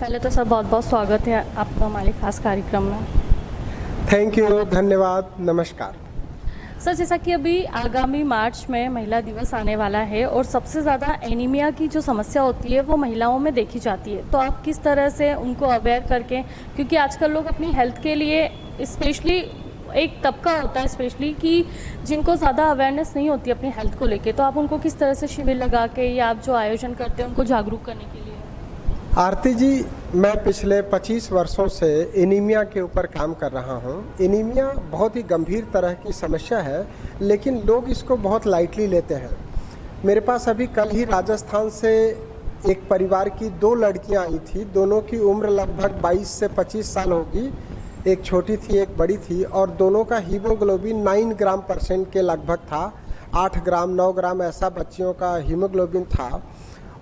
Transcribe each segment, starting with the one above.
पहले तो सर बहुत बहुत स्वागत है आपका हमारे खास कार्यक्रम में। थैंक यू, धन्यवाद, नमस्कार। सर, जैसा कि अभी आगामी मार्च में महिला दिवस आने वाला है और सबसे ज़्यादा एनीमिया की जो समस्या होती है वो महिलाओं में देखी जाती है, तो आप किस तरह से उनको अवेयर करके, क्योंकि आजकल लोग अपनी हेल्थ के लिए स्पेशली एक तबका होता है स्पेशली कि जिनको ज़्यादा अवेयरनेस नहीं होती अपनी हेल्थ को लेके, तो आप उनको किस तरह से शिविर लगा के या आप जो आयोजन करते हैं उनको जागरूक करने के लिए? आरती जी, मैं पिछले 25 वर्षों से एनीमिया के ऊपर काम कर रहा हूँ। एनीमिया बहुत ही गंभीर तरह की समस्या है, लेकिन लोग इसको बहुत लाइटली लेते हैं। मेरे पास अभी कल ही राजस्थान से एक परिवार की 2 लड़कियाँ आई थी। दोनों की उम्र लगभग 22 से 25 साल होगी। एक छोटी थी, एक बड़ी थी, और दोनों का हीमोग्लोबिन 9 ग्राम % के लगभग था। 8 ग्राम 9 ग्राम ऐसा बच्चियों का हीमोग्लोबिन था।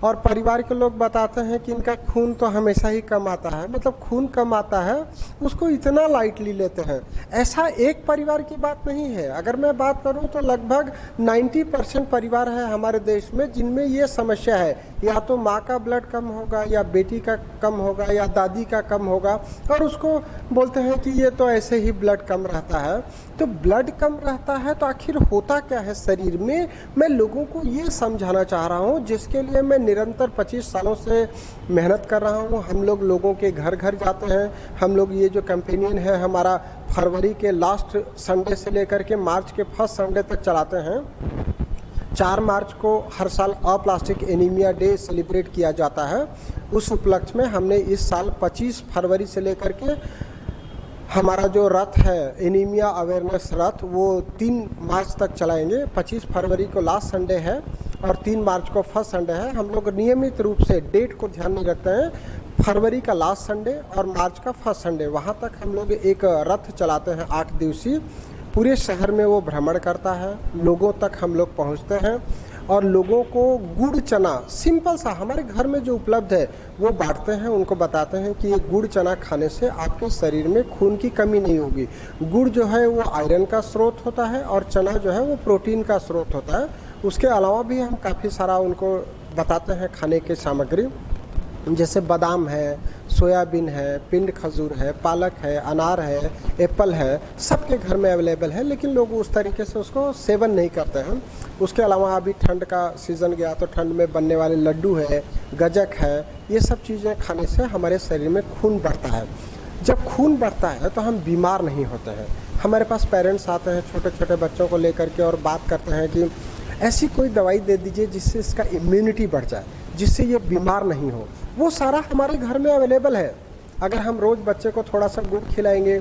और परिवार के लोग बताते हैं कि इनका खून तो हमेशा ही कम आता है, मतलब खून कम आता है, उसको इतना लाइटली लेते हैं। ऐसा एक परिवार की बात नहीं है। अगर मैं बात करूं तो लगभग 90% परिवार है हमारे देश में जिनमें ये समस्या है। या तो माँ का ब्लड कम होगा, या बेटी का कम होगा, या दादी का कम होगा, और उसको बोलते हैं कि ये तो ऐसे ही ब्लड कम रहता है। तो ब्लड कम रहता है तो आखिर होता क्या है शरीर में, मैं लोगों को ये समझाना चाह रहा हूँ, जिसके लिए मैं निरंतर 25 सालों से मेहनत कर रहा हूँ। हम लोग लोगों के घर घर जाते हैं। हम लोग ये जो कैंपेनियन है हमारा फरवरी के लास्ट संडे से लेकर के मार्च के फर्स्ट संडे तक चलाते हैं। 4 मार्च को हर साल अप्लास्टिक एनीमिया डे सेलिब्रेट किया जाता है। उस उपलक्ष्य में हमने इस साल 25 फरवरी से लेकर के हमारा जो रथ है एनीमिया अवेयरनेस रथ, वो 3 मार्च तक चलाएंगे। 25 फरवरी को लास्ट संडे है और 3 मार्च को फर्स्ट संडे है। हम लोग नियमित रूप से डेट को ध्यान में रखते हैं। फरवरी का लास्ट संडे और मार्च का फर्स्ट संडे, वहाँ तक हम लोग एक रथ चलाते हैं 8 दिवसीय। पूरे शहर में वो भ्रमण करता है, लोगों तक हम लोग पहुँचते हैं और लोगों को गुड़ चना सिंपल सा हमारे घर में जो उपलब्ध है वो बांटते हैं। उनको बताते हैं कि ये गुड़ चना खाने से आपके शरीर में खून की कमी नहीं होगी। गुड़ जो है वो आयरन का स्रोत होता है और चना जो है वो प्रोटीन का स्रोत होता है। उसके अलावा भी हम काफ़ी सारा उनको बताते हैं खाने की सामग्री, जैसे बादाम है, सोयाबीन है, पिंड खजूर है, पालक है, अनार है, एप्पल है, सबके घर में अवेलेबल है, लेकिन लोग उस तरीके से उसको सेवन नहीं करते हैं। उसके अलावा अभी ठंड का सीज़न गया तो ठंड में बनने वाले लड्डू है, गजक है, ये सब चीज़ें खाने से हमारे शरीर में खून बढ़ता है। जब खून बढ़ता है तो हम बीमार नहीं होते हैं। हमारे पास पेरेंट्स आते हैं छोटे छोटे बच्चों को लेकर के और बात करते हैं कि ऐसी कोई दवाई दे दीजिए जिससे इसका इम्यूनिटी बढ़ जाए, जिससे ये बीमार नहीं हो। वो सारा हमारे घर में अवेलेबल है। अगर हम रोज़ बच्चे को थोड़ा सा गुड़ खिलाएंगे।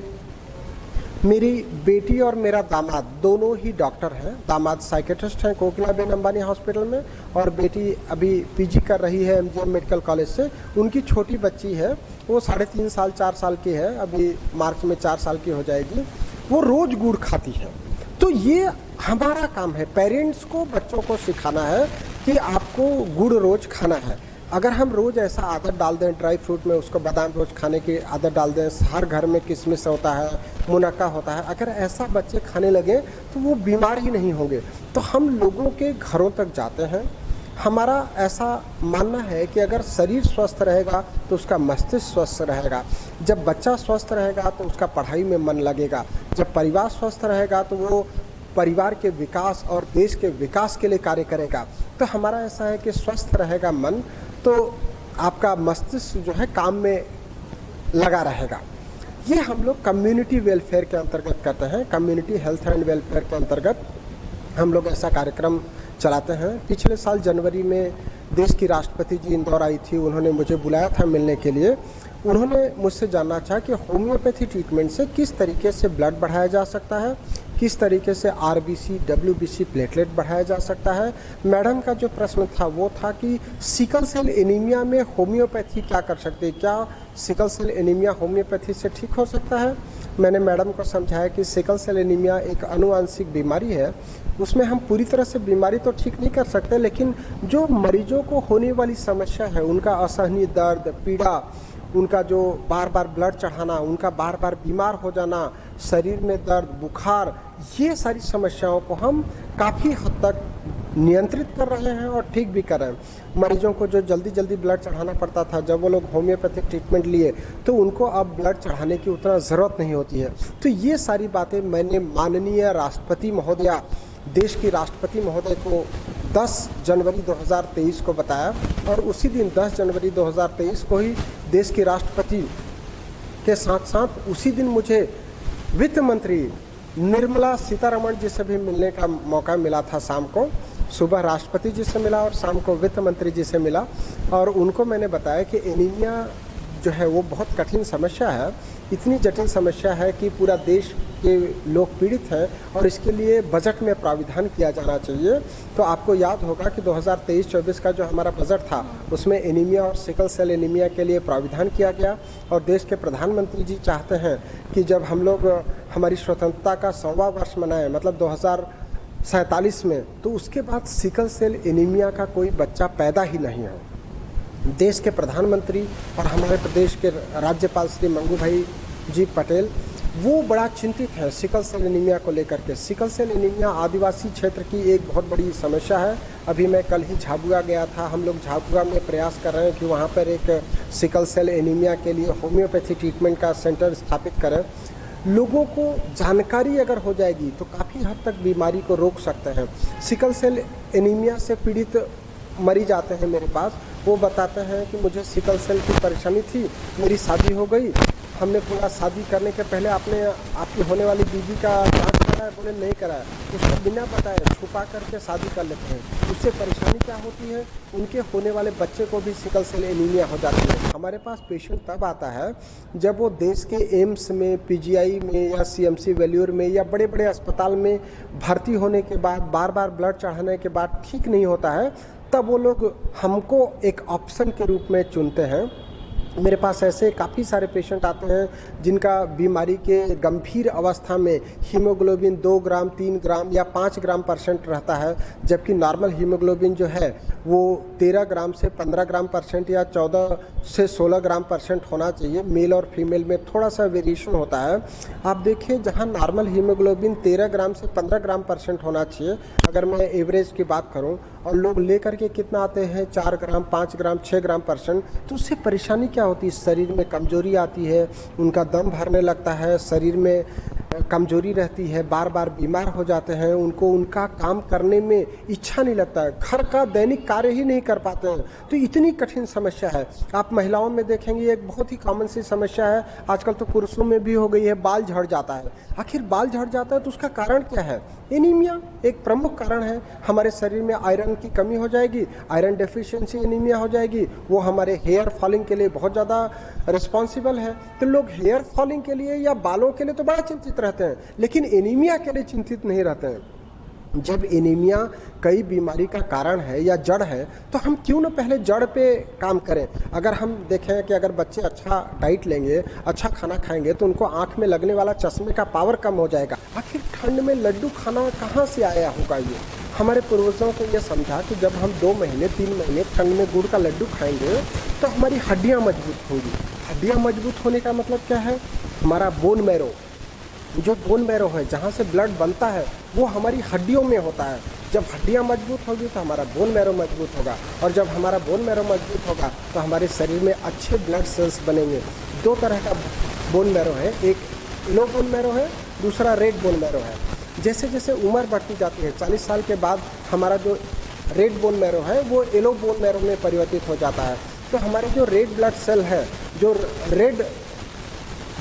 मेरी बेटी और मेरा दामाद दोनों ही डॉक्टर हैं। दामाद साइकेट्रिस्ट हैं कोकिलाबेन अंबानी हॉस्पिटल में, और बेटी अभी पीजी कर रही है एमजीएम मेडिकल कॉलेज से। उनकी छोटी बच्ची है, वो 3.5 साल 4 साल की है, अभी मार्च में 4 साल की हो जाएगी। वो रोज़ गुड़ खाती है। तो ये हमारा काम है, पेरेंट्स को बच्चों को सिखाना है कि आपको गुड़ रोज़ खाना है। अगर हम रोज़ ऐसा आदत डाल दें, ड्राई फ्रूट में उसको बादाम रोज़ खाने की आदत डाल दें, हर घर में किशमिश होता है, मुनक्का होता है, अगर ऐसा बच्चे खाने लगे तो वो बीमार ही नहीं होंगे। तो हम लोगों के घरों तक जाते हैं। हमारा ऐसा मानना है कि अगर शरीर स्वस्थ रहेगा तो उसका मस्तिष्क स्वस्थ रहेगा। जब बच्चा स्वस्थ रहेगा तो उसका पढ़ाई में मन लगेगा। जब परिवार स्वस्थ रहेगा तो वो परिवार के विकास और देश के विकास के लिए कार्य करेगा। तो हमारा ऐसा है कि स्वस्थ रहेगा मन तो आपका मस्तिष्क जो है काम में लगा रहेगा। ये हम लोग कम्युनिटी वेलफेयर के अंतर्गत करते हैं। कम्युनिटी हेल्थ एंड वेलफेयर के अंतर्गत हम लोग ऐसा कार्यक्रम चलाते हैं। पिछले साल जनवरी में देश की राष्ट्रपति जी इंदौर आई थी, उन्होंने मुझे बुलाया था मिलने के लिए। उन्होंने मुझसे जानना चाहा कि होम्योपैथी ट्रीटमेंट से किस तरीके से ब्लड बढ़ाया जा सकता है, किस तरीके से आरबीसी, डब्ल्यूबीसी, प्लेटलेट बढ़ाया जा सकता है। मैडम का जो प्रश्न था वो था कि सिकल सेल एनीमिया में होम्योपैथी क्या कर सकती है, क्या सिकल सेल एनीमिया होम्योपैथी से ठीक हो सकता है। मैंने मैडम को समझाया कि सिकल सेल एनीमिया एक आनुवंशिक बीमारी है, उसमें हम पूरी तरह से बीमारी तो ठीक नहीं कर सकते, लेकिन जो मरीजों को होने वाली समस्या है, उनका असहनीय दर्द, पीड़ा, उनका जो बार बार ब्लड चढ़ाना, उनका बार बार बीमार हो जाना, शरीर में दर्द, बुखार, ये सारी समस्याओं को हम काफ़ी हद तक नियंत्रित कर रहे हैं और ठीक भी कर रहे हैं। मरीजों को जो जल्दी जल्दी ब्लड चढ़ाना पड़ता था, जब वो लोग होम्योपैथिक ट्रीटमेंट लिए तो उनको अब ब्लड चढ़ाने की उतना ज़रूरत नहीं होती है। तो ये सारी बातें मैंने माननीय राष्ट्रपति महोदया, देश की राष्ट्रपति महोदय को 10 जनवरी 2023 को बताया और उसी दिन 10 जनवरी 2023 को ही देश की राष्ट्रपति के साथ साथ उसी दिन मुझे वित्त मंत्री निर्मला सीतारमण जी से भी मिलने का मौका मिला था। शाम को सुबह राष्ट्रपति जी से मिला और शाम को वित्त मंत्री जी से मिला और उनको मैंने बताया कि एनीमिया जो है वो बहुत कठिन समस्या है, इतनी जटिल समस्या है कि पूरा देश के लोग पीड़ित हैं और इसके लिए बजट में प्राविधान किया जाना चाहिए। तो आपको याद होगा कि 2023-24 का जो हमारा बजट था उसमें एनीमिया और सिकल सेल एनीमिया के लिए प्राविधान किया गया और देश के प्रधानमंत्री जी चाहते हैं कि जब हम लोग हमारी स्वतंत्रता का 100वां वर्ष मनाएं, मतलब 2047 में, तो उसके बाद सिकल सेल एनीमिया का कोई बच्चा पैदा ही नहीं हो। देश के प्रधानमंत्री और हमारे प्रदेश के राज्यपाल श्री मंगू भाई जी पटेल वो बड़ा चिंतित है सिकल सेल एनीमिया को लेकर के। सिकल सेल एनीमिया आदिवासी क्षेत्र की एक बहुत बड़ी समस्या है। अभी मैं कल ही झाबुआ गया था, हम लोग झाबुआ में प्रयास कर रहे हैं कि वहाँ पर एक सिकल सेल एनीमिया के लिए होम्योपैथी ट्रीटमेंट का सेंटर स्थापित करें। लोगों को जानकारी अगर हो जाएगी तो काफ़ी हद तक बीमारी को रोक सकते हैं। सिकल सेल एनीमिया से पीड़ित मरीज आते हैं मेरे पास, वो बताते हैं कि मुझे सिकल सेल की परेशानी थी, मेरी शादी हो गई, हमने पूरा शादी करने के पहले आपने आपकी होने वाली बीवी का जांच कराया, बोले नहीं कराया, उसको बिना बताए छुपा करके शादी कर लेते हैं। उससे परेशानी क्या होती है, उनके होने वाले बच्चे को भी सिकल सेल एनीमिया हो जाती है। हमारे पास पेशेंट तब आता है जब वो देश के एम्स में, पीजीआई में या सीएमसी वेल्यूर में या बड़े बड़े अस्पताल में भर्ती होने के बाद बार बार ब्लड चढ़ाने के बाद ठीक नहीं होता है, तब वो लोग हमको एक ऑप्शन के रूप में चुनते हैं। मेरे पास ऐसे काफ़ी सारे पेशेंट आते हैं जिनका बीमारी के गंभीर अवस्था में हीमोग्लोबिन 2 ग्राम, 3 ग्राम या 5 ग्राम % रहता है, जबकि नॉर्मल हीमोग्लोबिन जो है वो 13 ग्राम से 15 ग्राम % या 14 से 16 ग्राम % होना चाहिए। मेल और फीमेल में थोड़ा सा वेरिएशन होता है। आप देखिए, जहां नॉर्मल हीमोग्लोबिन 13 ग्राम से 15 ग्राम % होना चाहिए, अगर मैं एवरेज की बात करूं, और लोग लेकर के कितना आते हैं 4 ग्राम, 5 ग्राम, 6 ग्राम %, तो उससे परेशानी क्या होती है, शरीर में कमजोरी आती है, उनका दम भरने लगता है, शरीर में कमजोरी रहती है, बार बार बीमार हो जाते हैं, उनको उनका काम करने में इच्छा नहीं लगता है, घर का दैनिक कार्य ही नहीं कर पाते हैं। तो इतनी कठिन समस्या है। आप महिलाओं में देखेंगे एक बहुत ही कॉमन सी समस्या है, आजकल तो पुरुषों में भी हो गई है, बाल झड़ जाता है। आखिर बाल झड़ जाता है तो उसका कारण क्या है? एनीमिया एक प्रमुख कारण है। हमारे शरीर में आयरन की कमी हो जाएगी, आयरन डेफिशिएंसी एनीमिया हो जाएगी, वो हमारे हेयर फॉलिंग के लिए बहुत ज़्यादा रिस्पॉन्सिबल है। तो लोग हेयर फॉलिंग के लिए या बालों के लिए तो बड़ा चिंतित रहते हैं, लेकिन एनीमिया के लिए चिंतित नहीं रहते हैं। जब एनीमिया कई बीमारी का कारण है या जड़ है, तो हम क्यों ना पहले जड़ पे काम करें। अगर हम देखें कि अगर बच्चे अच्छा डाइट लेंगे, अच्छा खाना खाएंगे, तो उनको आंख में लगने वाला चश्मे का पावर कम हो जाएगा। आखिर ठंड में लड्डू खाना कहाँ से आया होगा? ये हमारे पूर्वजों को ये समझा कि जब हम 2 महीने 3 महीने ठंड में गुड़ का लड्डू खाएंगे तो हमारी हड्डियाँ मजबूत होंगी। हड्डियाँ मजबूत होने का मतलब क्या है? हमारा बोन मैरो, जो बोन मैरो है जहाँ से ब्लड बनता है, वो हमारी हड्डियों में होता है। जब हड्डियाँ मजबूत होगी तो हमारा बोन मैरो मजबूत होगा, और जब हमारा बोन मैरो मजबूत होगा तो हमारे शरीर में अच्छे ब्लड सेल्स बनेंगे। 2 तरह का बोन मैरो है, एक येलो बोन मैरो है, दूसरा रेड बोन मैरो है। जैसे जैसे उम्र बढ़ती जाती है, 40 साल के बाद हमारा जो रेड बोन मैरो है वो येलो बोन मैरो में परिवर्तित हो जाता है। तो हमारे जो रेड ब्लड सेल है, जो रेड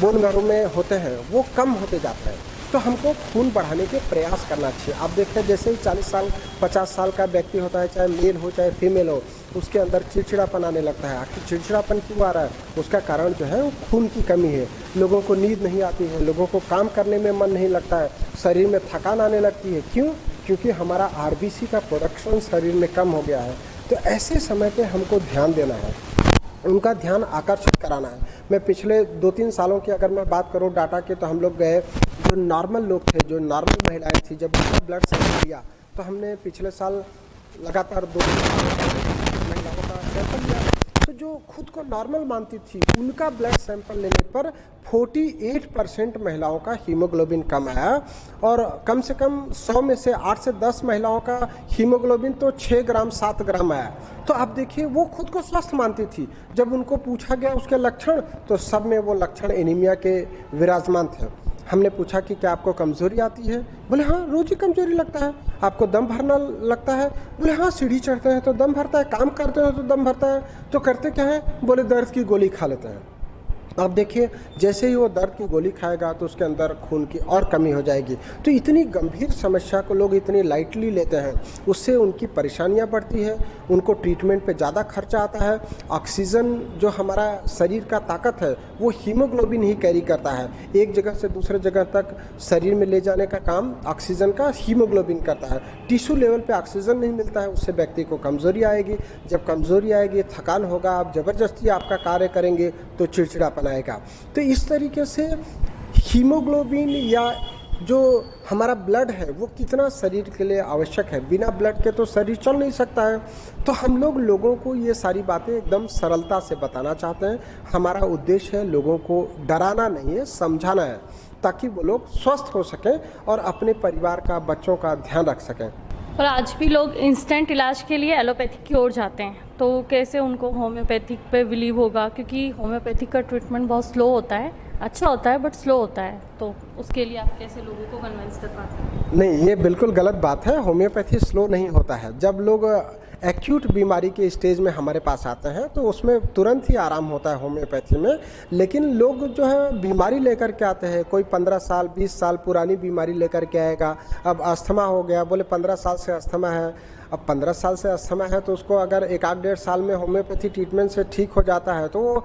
बोन मैरो में होते हैं, वो कम होते जाते हैं। तो हमको खून बढ़ाने के प्रयास करना चाहिए। आप देखते हैं जैसे ही 40 साल 50 साल का व्यक्ति होता है, चाहे मेल हो चाहे फीमेल हो, उसके अंदर चिड़चिड़ापन आने लगता है। आखिर चिड़चिड़ापन क्यों आ रहा है? उसका कारण जो है वो खून की कमी है। लोगों को नींद नहीं आती है, लोगों को काम करने में मन नहीं लगता है, शरीर में थकान आने लगती है। क्यों? क्योंकि हमारा आरबीसी का प्रोडक्शन शरीर में कम हो गया है। तो ऐसे समय पे हमको ध्यान देना है, उनका ध्यान आकर्षित कराना है। मैं पिछले 2-3 सालों की अगर मैं बात करूं डाटा के, तो हम लोग गए, जो नॉर्मल लोग थे, जो नॉर्मल महिलाएं थी, जब उनका ब्लड सैंपल लिया तो हमने पिछले साल लगातार 2 महिलाओं का सैंपल लिया। तो जो खुद को नॉर्मल मानती थी उनका ब्लड सैंपल लेने पर 48% महिलाओं का हीमोग्लोबिन कम आया और कम से कम 100 में से 8 से 10 महिलाओं का हीमोग्लोबिन तो 6 ग्राम 7 ग्राम आया। तो आप देखिए वो खुद को स्वस्थ मानती थी। जब उनको पूछा गया उसके लक्षण तो सब में वो लक्षण एनीमिया के विराजमान थे। हमने पूछा कि क्या आपको कमज़ोरी आती है? बोले हाँ, रोज़ ही कमज़ोरी लगता है। आपको दम भरना लगता है? बोले हाँ, सीढ़ी चढ़ते हैं तो दम भरता है, काम करते हैं तो दम भरता है। तो करते क्या है? बोले दर्द की गोली खा लेते हैं। अब देखिए जैसे ही वो दर्द की गोली खाएगा तो उसके अंदर खून की और कमी हो जाएगी। तो इतनी गंभीर समस्या को लोग इतनी लाइटली लेते हैं, उससे उनकी परेशानियां बढ़ती है, उनको ट्रीटमेंट पे ज़्यादा खर्चा आता है। ऑक्सीजन जो हमारा शरीर का ताकत है वो हीमोग्लोबिन ही कैरी करता है। एक जगह से दूसरे जगह तक शरीर में ले जाने का काम ऑक्सीजन का हीमोग्लोबिन करता है। टिश्यू लेवल पे ऑक्सीजन नहीं मिलता है, उससे व्यक्ति को कमज़ोरी आएगी। जब कमज़ोरी आएगी, थकान होगा, आप ज़बरदस्ती आपका कार्य करेंगे तो चिड़चिड़ापन आएगा। तो इस तरीके से हीमोग्लोबिन या जो हमारा ब्लड है वो कितना शरीर के लिए आवश्यक है। बिना ब्लड के तो शरीर चल नहीं सकता है। तो हम लोगों को ये सारी बातें एकदम सरलता से बताना चाहते हैं। हमारा उद्देश्य है लोगों को डराना नहीं है, समझाना है, ताकि वो लोग स्वस्थ हो सकें और अपने परिवार का, बच्चों का ध्यान रख सकें। और आज भी लोग इंस्टेंट इलाज के लिए एलोपैथिक की ओर जाते हैं, तो कैसे उनको होम्योपैथिक पे बिलीव होगा? क्योंकि होम्योपैथिक का ट्रीटमेंट बहुत स्लो होता है, अच्छा होता है बट स्लो होता है। तो उसके लिए आप कैसे लोगों को कन्विंस कर पाते हैं? नहीं, ये बिल्कुल गलत बात है। होम्योपैथी स्लो नहीं होता है। जब लोग एक्यूट बीमारी के स्टेज में हमारे पास आते हैं तो उसमें तुरंत ही आराम होता है होम्योपैथी में। लेकिन लोग जो है बीमारी लेकर के आते हैं, कोई 15 साल 20 साल पुरानी बीमारी लेकर के आएगा। अब अस्थमा हो गया, बोले 15 साल से अस्थमा है। अब 15 साल से अस्थमा है तो उसको अगर 1-1.5 साल में होम्योपैथी ट्रीटमेंट से ठीक हो जाता है तो वो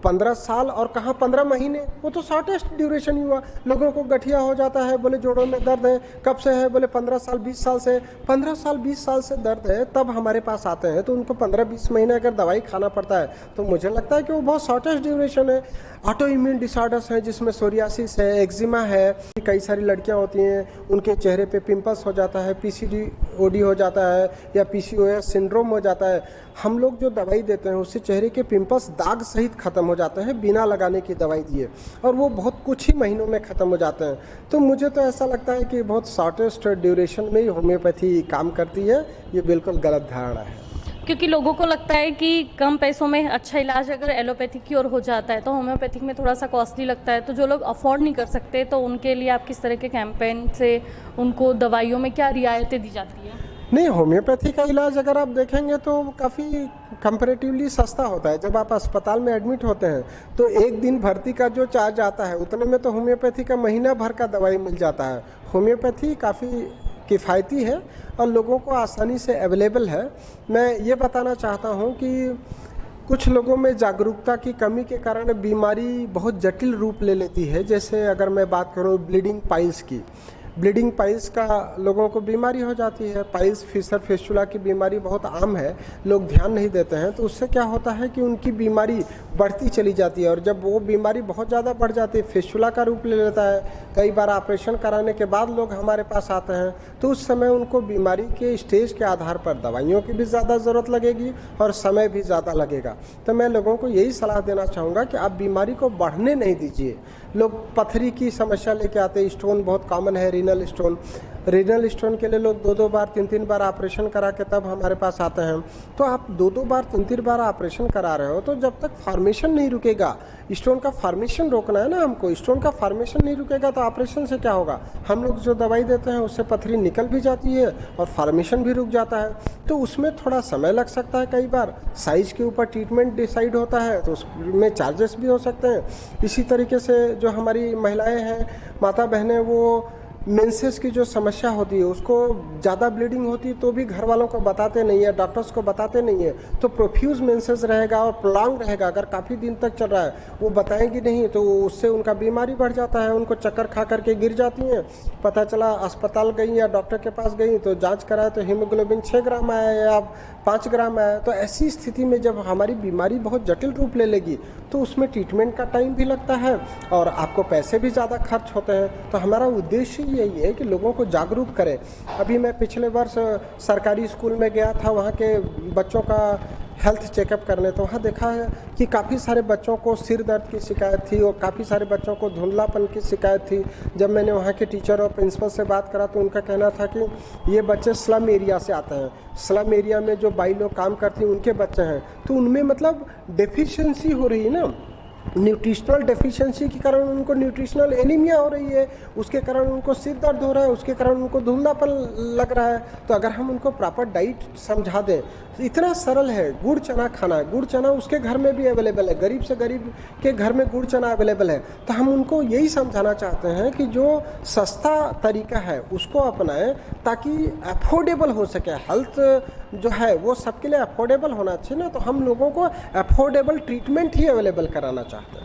15 साल और कहाँ 15 महीने, वो तो शॉर्टेस्ट ड्यूरेशन ही हुआ। लोगों को गठिया हो जाता है, बोले जोड़ों में दर्द है, कब से है? बोले 15 साल 20 साल से। 15 साल 20 साल से दर्द है तब हमारे पास आते हैं तो उनको 15-20 महीने अगर दवाई खाना पड़ता है तो मुझे लगता है कि वो बहुत शॉर्टेस्ट ड्यूरेशन है। ऑटो इम्यून डिसऑर्डर्स हैं जिसमें सोरियासिस है, एक्जिमा है। कई सारी लड़कियां होती हैं उनके चेहरे पे पिंपल्स हो जाता है, पीसीओडी हो जाता है या पीसीओएस सिंड्रोम हो जाता है। हम लोग जो दवाई देते हैं उससे चेहरे के पिंपल्स दाग सहित ख़त्म हो जाते हैं बिना लगाने की दवाई दिए, और वो बहुत कुछ ही महीनों में ख़त्म हो जाते हैं। तो मुझे तो ऐसा लगता है कि बहुत शॉर्टेस्ट ड्यूरेशन में ही होम्योपैथी काम करती है। ये बिल्कुल गलत धारणा है। क्योंकि लोगों को लगता है कि कम पैसों में अच्छा इलाज अगर एलोपैथिक की ओर हो जाता है तो होम्योपैथिक में थोड़ा सा कॉस्टली लगता है। तो जो लोग अफोर्ड नहीं कर सकते तो उनके लिए आप किस तरह के कैंपेन से उनको दवाइयों में क्या रियायतें दी जाती है? नहीं, होम्योपैथी का इलाज अगर आप देखेंगे तो काफ़ी कंपैरेटिवली सस्ता होता है। जब आप अस्पताल में एडमिट होते हैं तो एक दिन भर्ती का जो चार्ज आता है उतने में तो होम्योपैथी का महीना भर का दवाई मिल जाता है। होम्योपैथी काफ़ी किफ़ायती है और लोगों को आसानी से अवेलेबल है। मैं ये बताना चाहता हूँ कि कुछ लोगों में जागरूकता की कमी के कारण बीमारी बहुत जटिल रूप ले लेती है। जैसे अगर मैं बात करूँ ब्लीडिंग पाइल्स की, ब्लीडिंग पाइल्स का लोगों को बीमारी हो जाती है। पाइल्स, फिशर, फिस्टुला की बीमारी बहुत आम है, लोग ध्यान नहीं देते हैं। तो उससे क्या होता है कि उनकी बीमारी बढ़ती चली जाती है और जब वो बीमारी बहुत ज़्यादा बढ़ जाती है, फिस्टुला का रूप ले लेता है। कई बार ऑपरेशन कराने के बाद लोग हमारे पास आते हैं तो उस समय उनको बीमारी के स्टेज के आधार पर दवाइयों की भी ज़्यादा ज़रूरत लगेगी और समय भी ज़्यादा लगेगा। तो मैं लोगों को यही सलाह देना चाहूँगा कि आप बीमारी को बढ़ने नहीं दीजिए। लोग पथरी की समस्या लेके आते हैं, स्टोन बहुत कॉमन है, रीनल स्टोन के लिए लोग 2-2 बार 3-3 बार ऑपरेशन करा के तब हमारे पास आते हैं। तो आप 2-2 बार 3-3 बार ऑपरेशन करा रहे हो तो जब तक फॉर्मेशन नहीं रुकेगा, स्टोन का फॉर्मेशन रोकना है ना हमको, स्टोन का फॉर्मेशन नहीं रुकेगा तो ऑपरेशन से क्या होगा? हम लोग जो दवाई देते हैं उससे पथरी निकल भी जाती है और फॉर्मेशन भी रुक जाता है। तो उसमें थोड़ा समय लग सकता है। कई बार साइज के ऊपर ट्रीटमेंट डिसाइड होता है तो उसमें चार्जेस भी हो सकते हैं। इसी तरीके से जो हमारी महिलाएं हैं, माता बहनें, वो मेंसेस की जो समस्या होती है उसको ज़्यादा ब्लीडिंग होती है तो भी घर वालों को बताते नहीं है, डॉक्टर्स को बताते नहीं है। तो प्रोफ्यूज मेंसेस रहेगा और प्रोलॉन्ग रहेगा, अगर काफ़ी दिन तक चल रहा है वो बताएंगी नहीं तो उससे उनका बीमारी बढ़ जाता है। उनको चक्कर खा करके गिर जाती हैं, पता चला अस्पताल गई या डॉक्टर के पास गई तो जांच कराए तो हीमोग्लोबिन 6 ग्राम आया या 5 ग्राम आया। तो ऐसी स्थिति में जब हमारी बीमारी बहुत जटिल रूप ले लेगी तो उसमें ट्रीटमेंट का टाइम भी लगता है और आपको पैसे भी ज़्यादा खर्च होते हैं। तो हमारा उद्देश्य यही है कि लोगों को जागरूक करें। अभी मैं पिछले वर्ष सरकारी स्कूल में गया था, वहाँ के बच्चों का हेल्थ चेकअप करने, तो वहाँ देखा है कि काफ़ी सारे बच्चों को सिर दर्द की शिकायत थी और काफ़ी सारे बच्चों को धुंधलापन की शिकायत थी। जब मैंने वहाँ के टीचर और प्रिंसिपल से बात करा तो उनका कहना था कि ये बच्चे स्लम एरिया से आते हैं, स्लम एरिया में जो बाई लोग काम करती हैं उनके बच्चे हैं, तो उनमें मतलब डेफिशिएंसी हो रही है ना, न्यूट्रिशनल डेफिशिएंसी के कारण उनको न्यूट्रिशनल एनीमिया हो रही है, उसके कारण उनको सिर दर्द हो रहा है, उसके कारण उनको धुंधलापन लग रहा है। तो अगर हम उनको प्रॉपर डाइट समझा दें तो इतना सरल है, गुड़ चना खाना है, गुड़ चना उसके घर में भी अवेलेबल है, गरीब से गरीब के घर में गुड़ चना अवेलेबल है। तो हम उनको यही समझाना चाहते हैं कि जो सस्ता तरीका है उसको अपनाएं ताकि अफोर्डेबल हो सके। हेल्थ जो है वो सबके लिए अफोर्डेबल होना चाहिए ना, तो हम लोगों को अफोर्डेबल ट्रीटमेंट ही अवेलेबल कराना चाहते हैं।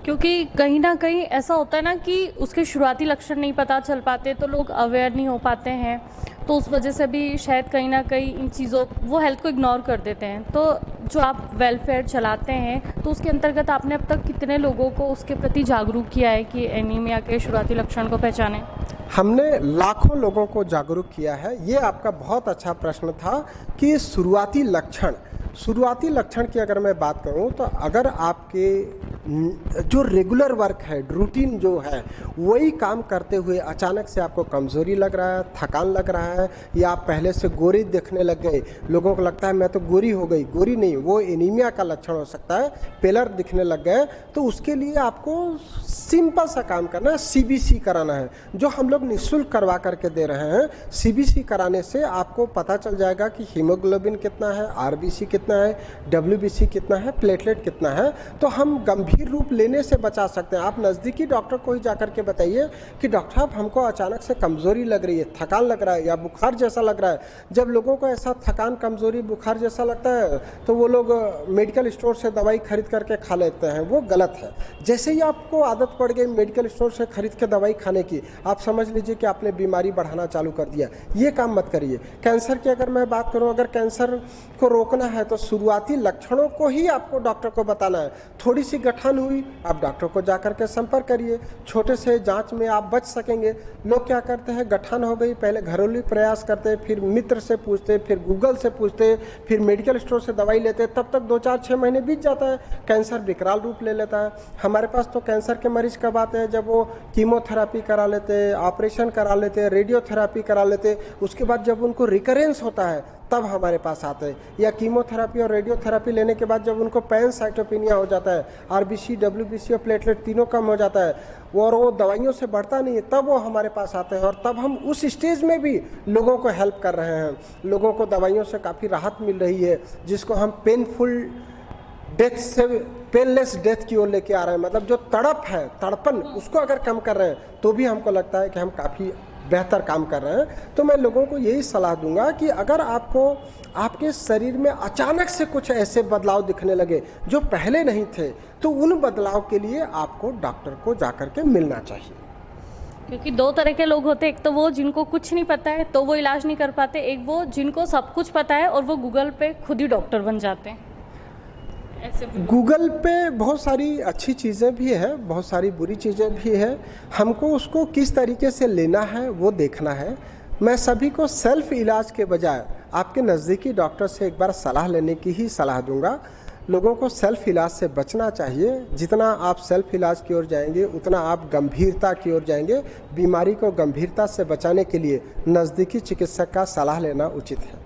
क्योंकि कहीं ना कहीं ऐसा होता है ना कि उसके शुरुआती लक्षण नहीं पता चल पाते तो लोग अवेयर नहीं हो पाते हैं, तो उस वजह से भी शायद कहीं ना कहीं इन चीज़ों वो हेल्थ को इग्नोर कर देते हैं। तो जो आप वेलफेयर चलाते हैं तो उसके अंतर्गत आपने अब तक कितने लोगों को उसके प्रति जागरूक किया है कि एनीमिया के शुरुआती लक्षण को पहचानें? हमने लाखों लोगों को जागरूक किया है। ये आपका बहुत अच्छा प्रश्न था कि शुरुआती लक्षण की अगर मैं बात करूं तो अगर आपके जो रेगुलर वर्क है, रूटीन जो है, वही काम करते हुए अचानक से आपको कमज़ोरी लग रहा है, थकान लग रहा है, या आप पहले से गोरी देखने लग गए, लोगों को लगता है मैं तो गोरी हो गई, गोरी नहीं, वो एनीमिया का लक्षण हो सकता है, पेलर दिखने लग गए, तो उसके लिए आपको सिंपल सा काम करना है, सीबीसी कराना है, जो हम लोग निःशुल्क करवा करके दे रहे हैं। सीबीसी कराने से आपको पता चल जाएगा कि हीमोग्लोबिन कितना है, आरबीसी कितना है, डब्ल्यूबीसी कितना है, प्लेटलेट कितना है, तो हम गंभीर रूप लेने से बचा सकते हैं। आप नज़दीकी डॉक्टर को ही जाकर के बताइए कि डॉक्टर साहब हमको अचानक से कमज़ोरी लग रही है, थकान लग रहा है या बुखार जैसा लग रहा है। जब लोगों को ऐसा थकान, कमज़ोरी, बुखार जैसा लगता है तो वो लोग मेडिकल स्टोर से दवाई खरीद करके खा लेते हैं, वो गलत है। जैसे ही आपको आदत पड़ गई मेडिकल स्टोर से खरीद के दवाई खाने की, आप समझ लीजिए कि आपने बीमारी बढ़ाना चालू कर दिया। ये काम मत करिए। कैंसर की अगर मैं बात करूं, अगर कैंसर को रोकना है तो शुरुआती लक्षणों को ही आपको डॉक्टर को बताना है। थोड़ी सी गठन हुई, आप डॉक्टर को जाकर के संपर्क करिए, छोटे से जांच में आप बच सकेंगे। लोग क्या करते हैं, गठन हो गई, पहले घरेलू प्रयास करते, फिर मित्र से पूछते, फिर गूगल से पूछते, फिर मेडिकल स्टोर से दवाई लेते, तब तक 2-4-6 महीने बीत जाता है, कैंसर विकराल रूप ले लेता है। हमारे पास तो कैंसर के मरीज कब आते हैं, जब वो कीमोथेरापी करा लेते, ऑपरेशन करा लेते, रेडियोथेरापी करा लेते, उसके बाद जब उनको रिकरेंस होता है तब हमारे पास आते हैं। या कीमोथेरापी और रेडियोथेरापी लेने के बाद जब उनको पैनसाइटोपिनिया हो जाता है, आरबीसी, डब्ल्यूबीसी और प्लेटलेट तीनों कम हो जाता है, और वो दवाइयों से बढ़ता नहीं है, तब वो हमारे पास आते हैं। और तब हम उस स्टेज में भी लोगों को हेल्प कर रहे हैं, लोगों को दवाइयों से काफ़ी राहत मिल रही है, जिसको हम पेनफुल डेथ से पेनलेस डेथ की ओर लेके आ रहे हैं। मतलब जो तड़प है, तड़पन, उसको अगर कम कर रहे हैं तो भी हमको लगता है कि हम काफ़ी बेहतर काम कर रहे हैं। तो मैं लोगों को यही सलाह दूंगा कि अगर आपको आपके शरीर में अचानक से कुछ ऐसे बदलाव दिखने लगे जो पहले नहीं थे, तो उन बदलाव के लिए आपको डॉक्टर को जाकर के मिलना चाहिए। क्योंकि दो तरह के लोग होते हैं, एक तो वो जिनको कुछ नहीं पता है तो वो इलाज नहीं कर पाते, एक वो जिनको सब कुछ पता है और वो गूगल पे खुद ही डॉक्टर बन जाते हैं। गूगल पे बहुत सारी अच्छी चीज़ें भी है, बहुत सारी बुरी चीज़ें भी है, हमको उसको किस तरीके से लेना है वो देखना है। मैं सभी को सेल्फ इलाज के बजाय आपके नज़दीकी डॉक्टर से एक बार सलाह लेने की ही सलाह दूंगा। लोगों को सेल्फ इलाज से बचना चाहिए। जितना आप सेल्फ इलाज की ओर जाएंगे उतना आप गंभीरता की ओर जाएंगे। बीमारी को गंभीरता से बचाने के लिए नज़दीकी चिकित्सक का सलाह लेना उचित है।